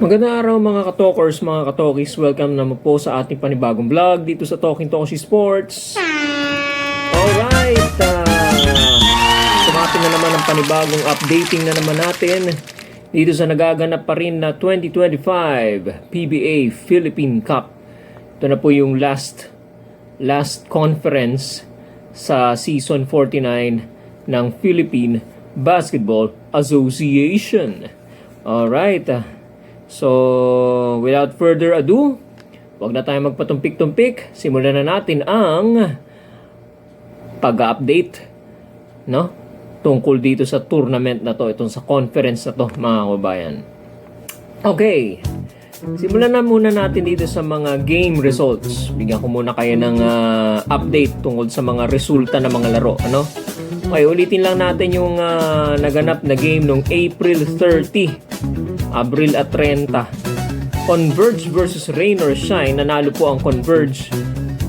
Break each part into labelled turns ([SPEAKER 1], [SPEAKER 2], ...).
[SPEAKER 1] Magandang araw mga katokers, mga katokis. Welcome naman po sa ating panibagong vlog dito sa Talking Toshi Sports. Alright, sumapit na naman ang panibagong updating na naman natin dito sa nagaganap pa rin na 2025 PBA Philippine Cup. Ito na po yung last conference sa season 49 ng Philippine Basketball Association. Alright, so without further ado, huwag na tayo magpatumpik-tumpik. Simulan na natin ang pag-update, no? Tungkol dito sa tournament na to, itong sa conference na to, mga kababayan. Okay, simulan na muna natin dito sa mga game results. Bigyan ko muna kayo ng update tungkol sa mga resulta ng mga laro, ano? Okay, ulitin lang natin yung naganap na game nung April 30, Abril at 30. Converge versus Rain or Shine, nanalo po ang Converge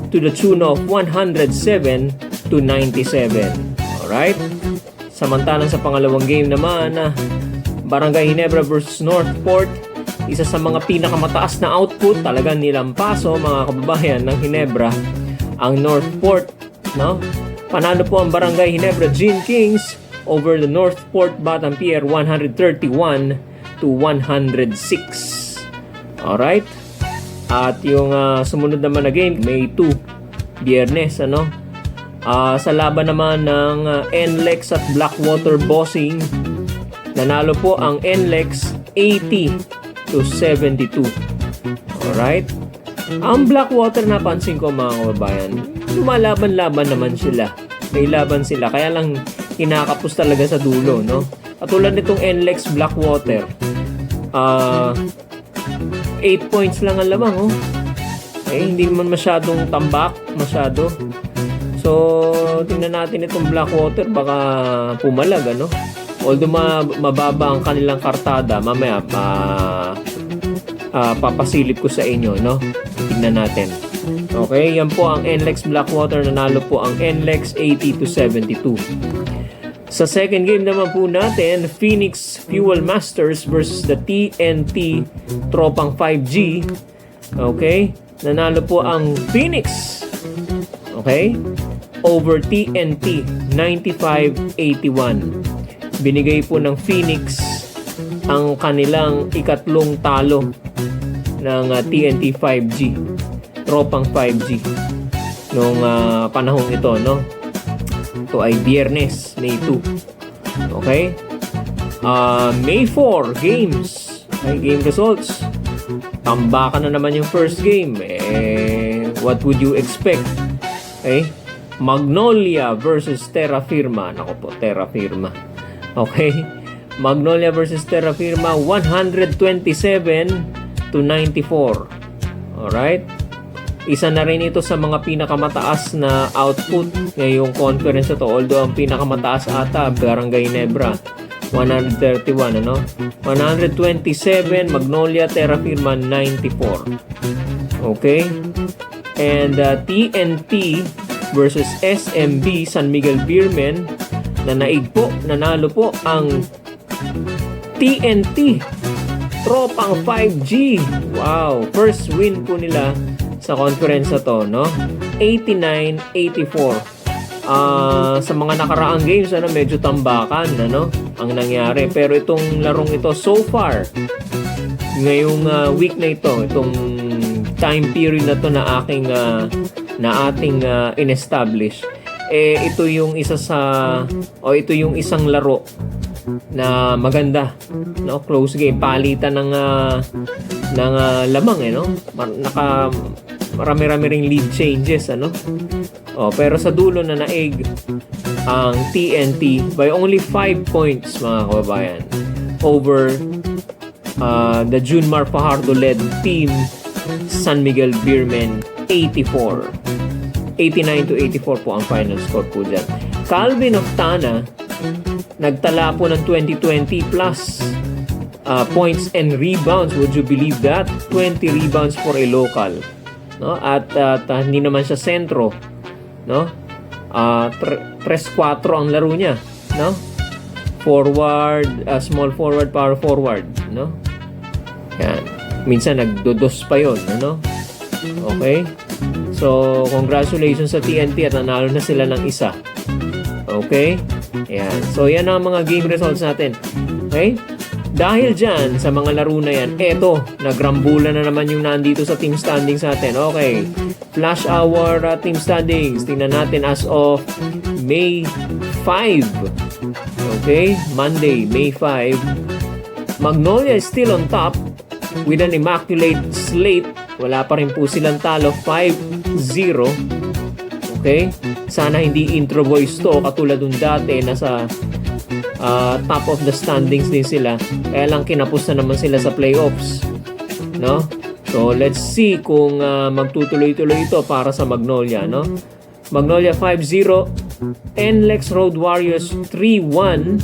[SPEAKER 1] to the tune of 107-97. Alright? Samantalang sa pangalawang game naman, Barangay Ginebra versus Northport, isa sa mga pinakamataas na output, talagang nilampaso mga kababayan ng Ginebra ang Northport, no? Panalo po ang Barangay Ginebra Gin Kings over the Northport Batampier 131-106. Alright? At yung sumunod naman na game, May 2, Biyernes, ano? Sa laban naman ng NLEX at Blackwater Bossing, nanalo po ang NLEX 80-72. Alright? Ang Blackwater, napansin ko mga kababayan, lumalaban-laban naman sila. May laban sila, kaya lang kinakapos talaga sa dulo, no? Katulad nitong NLEX Blackwater, 8 points lang ang lamang, oh. Hindi naman masyadong tambak, masyado. So, tingnan natin itong Blackwater, baka pumalag, ano? Although mababa ang kanilang kartada, mamaya papasilip ko sa inyo, no? Tingnan natin. Okay, yan po ang NLEX Blackwater, nanalo po ang NLEX 80-72. Sa second game naman po natin, Phoenix Fuel Masters versus the TNT Tropang 5G. Okay, nanalo po ang Phoenix, okay, over TNT 95-81. Binigay po ng Phoenix ang kanilang ikatlong talo ng TNT 5G, Tropang 5G, nung panahong ito, no? Ito ay Biyernes, May 2. Okay? May 4 games. Okay, game results. Tambakan na naman yung first game. What would you expect? Okay? Magnolia versus Terra Firma. Nako po, Terra Firma. Okay? Magnolia versus Terra Firma, 127-94. Alright? Isa na rin ito sa mga pinakamataas na output ngayong conference ito. Although ang pinakamataas ata, Barangay Ginebra, 131, ano? 127, Magnolia, Terra Firma, 94. Okay? And TNT versus SMB, San Miguel Beermen, nanalo po ang TNT Tropang 5G. Wow, first win po nila sa conference na to, no? 89-84. Sa mga nakaraang games, ano, medyo tambakan, ano, ang nangyari. Pero itong larong ito, so far, ngayong week na ito, itong time period na to na ating in-establish, ito yung ito yung isang laro na maganda, no? Close game, palitan ng lamang, no? Marami-rami ring lead changes, ano? Pero sa dulo na naig ang TNT by only 5 points, mga kababayan, over the Junmar Fajardo led team San Miguel Beermen. 89-84 po ang final score po dyan. Calvin Octana nagtala po ng 2020 plus points and rebounds. Would you believe that? 20 rebounds for a local, no? At hindi naman siya sentro, no? 3-4 ang laro niya, no? Forward, small forward, power forward, no? Yan. Minsan nagdodos pa yon, ano? Okay? So, congratulations sa TNT at nanalo na sila ng isa. Okay? Yan. So, yan ang mga game results natin. Okay? Dahil dyan, sa mga laro na yan, eto, nagrambulan na naman yung nandito sa team standings natin. Okay. Flash hour team standings. Tingnan natin as of May 5. Okay? Monday, May 5. Magnolia is still on top with an immaculate slate. Wala pa rin po silang talo. 5-0. Okay? Sana hindi intro boys to. Katulad nung dati, nasa top of the standings din sila. Kaya lang kinapos na naman sila sa playoffs. No? So, let's see kung magtutuloy-tuloy ito para sa Magnolia. No? Magnolia 5-0. NLEX Road Warriors 3-1.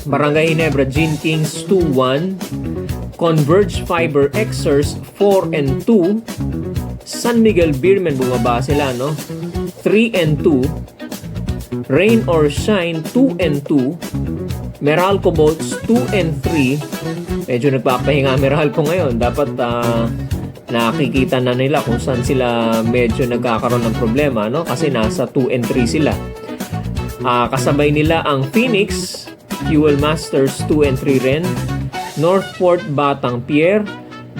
[SPEAKER 1] Barangay Ginebra Gene Kings 2-1. Converge Fiber Xers 4-2. San Miguel Beermen bumaba sila, no? 3-2. Rain or Shine 2-2. Meralco Bolts 2-3. Medyo nagpapahinga Meralco ngayon. Dapat nakikita na nila kung saan sila medyo nagkakaroon ng problema, no? Kasi nasa 2-3 sila. Kasabay nila ang Phoenix, Fuel Masters 2-3 rin. Northport Batang Pier,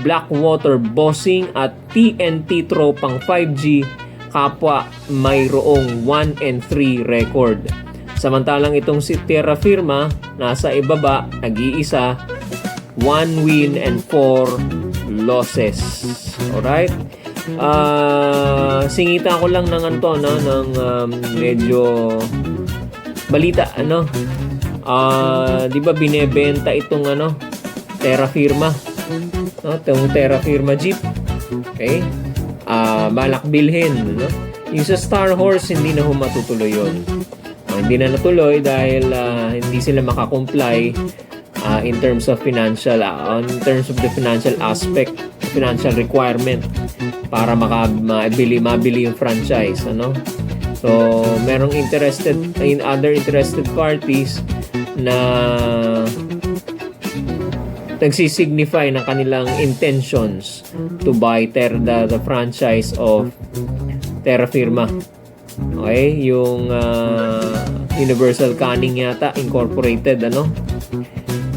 [SPEAKER 1] Blackwater Bossing at TNT Tropang 5G kapwa mayroong 1-3 record. Samantalang itong si Terra Firma nasa ibaba, nag-iisa, 1 win and 4 losses. Alright? Singita ko lang ng anto, no, ng medyo balita, ano? Di ba binebenta itong Terra Firma, no? Itong Terra Firma Jeep. Okay? Balak bilhin, no? Yung sa Star Horse, hindi na matutuloy yun. Hindi na natuloy dahil hindi sila makakomply in terms of financial, in terms of the financial aspect, financial requirement para mabili yung franchise, ano? So, merong other interested parties na nagsisignify ng kanilang intentions to buy the franchise of Terra Firma. Okay? Yung Universal Canning yata, Incorporated, ano?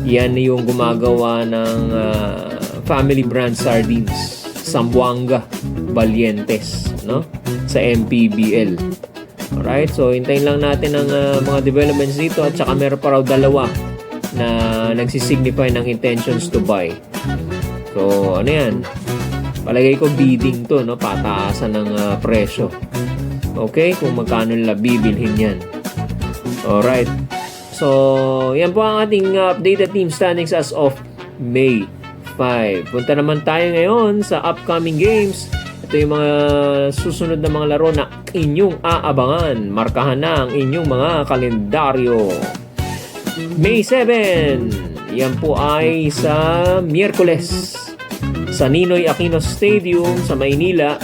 [SPEAKER 1] Yan yung gumagawa ng family brand sardines. Zamboanga Valientes, no? Sa MPBL. Alright? So, hintayin lang natin ang mga developments dito at saka meron pa raw dalawa na nagsisignify ng intentions to buy. So, ano yan? Palagay ko bidding to, no? Pataasan ng presyo. Okay? Kung magkano nila bibilhin yan. Alright. So, yan po ang ating updated team standings as of May 5. Punta naman tayo ngayon sa upcoming games. Ito yung mga susunod na mga laro na inyong aabangan. Markahan na ang inyong mga kalendaryo. May 7, yan po ay sa Miyerkules sa Ninoy Aquino Stadium sa Maynila.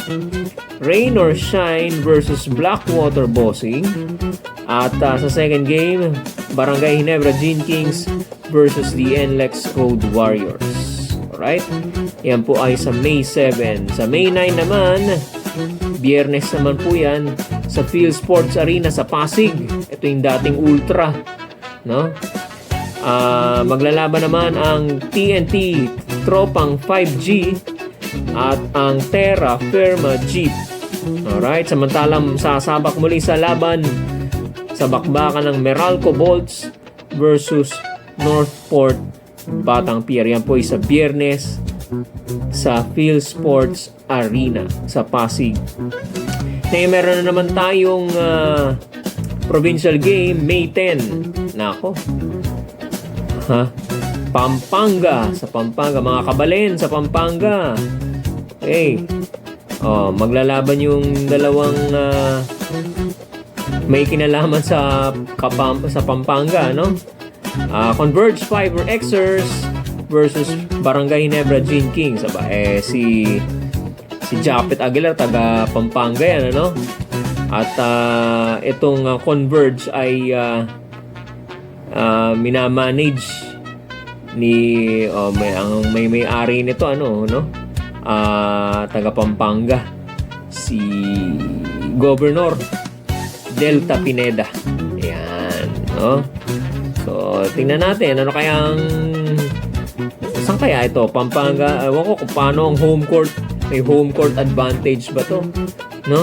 [SPEAKER 1] Rain or Shine versus Blackwater Bossing. At sa second game, Barangay Ginebra Gene Kings versus the NLEX Road Warriors. Alright? Yan po ay sa May 7. Sa May 9 naman, Biyernes naman po yan, sa Field Sports Arena sa Pasig. Ito yung dating Ultra, no? Maglalaban naman ang TNT Tropang 5G at ang Terra Firma Jeep. Alright, samantalang sasabak muli sa laban sa bakbakan ng Meralco Bolts versus Northport Batang Pier. Yan po ay sa Biyernes sa Field Sports Arena sa Pasig. Meron na naman tayong provincial game May 10. Nako. Pampanga. Sa Pampanga. Mga kabalen sa Pampanga. Okay. Maglalaban yung dalawang may kinalaman sa Pampanga, no? Converge Fiber Xers versus Barangay Ginebra Gene Kings. Si Japet Aguilar, taga Pampanga yan, ano? At itong Converge ay minamanage may-ari nito taga Pampanga, si Governor Delta Pineda. Ayan, no? So, tingnan natin saan kaya ito? Pampanga, ewan ko kung paano ang home court. May home court advantage ba to? No?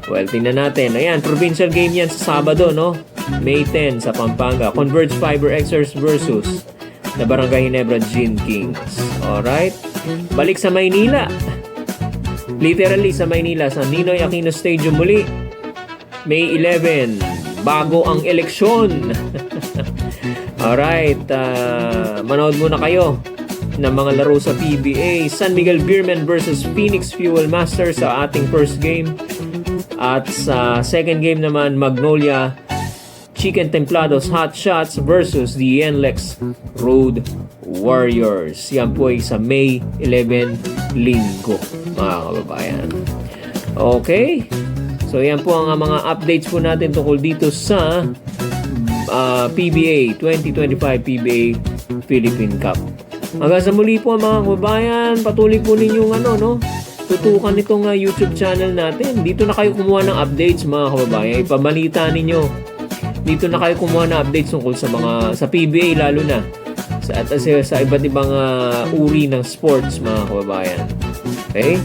[SPEAKER 1] Well, tingnan natin. Ayan, provincial game yan sa Sabado, no? May 10 sa Pampanga. Converge Fiber Xers versus na Barangay Ginebra Gin Kings. Alright? Balik sa Maynila. Literally sa Maynila, sa Ninoy Aquino Stadium muli. May 11. Bago ang eleksyon. Alright. Manood muna kayo ng mga laro sa PBA. San Miguel Beermen versus Phoenix Fuel Master sa ating first game. At sa second game naman, Magnolia Chicken Templados Hot Shots versus the NLEX Road Warriors. Yan po ay sa May 11 linggo, mga kababayan. Okay. So yan po ang mga updates po natin tungkol dito sa PBA 2025 PBA Philippine Cup. Hanggang sa muli po mga kababayan, patuloy po ninyong tutukan itong YouTube channel natin. Dito na kayo kumuha ng updates mga kababayan. Ipabalita ninyo. Dito na kayo kumuha ng updates tungkol sa PBA lalo na. Sa iba't ibang uri ng sports mga kababayan. Okay?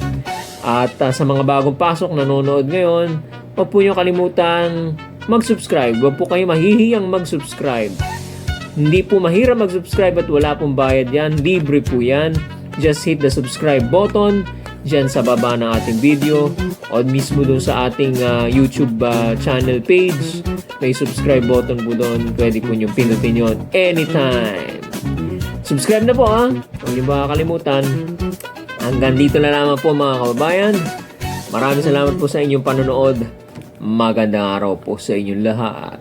[SPEAKER 1] At sa mga bagong pasok nanonood ngayon, huwag po nyo kalimutan mag-subscribe. Huwag po kayo mahihiyang mag-subscribe. Hindi po mahirap mag-subscribe at wala pong bayad yan. Libre po yan. Just hit the subscribe button dyan sa baba ng ating video o mismo doon sa ating YouTube channel page. May subscribe button po doon. Pwede po nyo pindutin yun anytime. Subscribe na po Huwag niyo ba kalimutan. Hanggang dito na naman po mga kababayan. Maraming salamat po sa inyong panonood. Magandang araw po sa inyong lahat.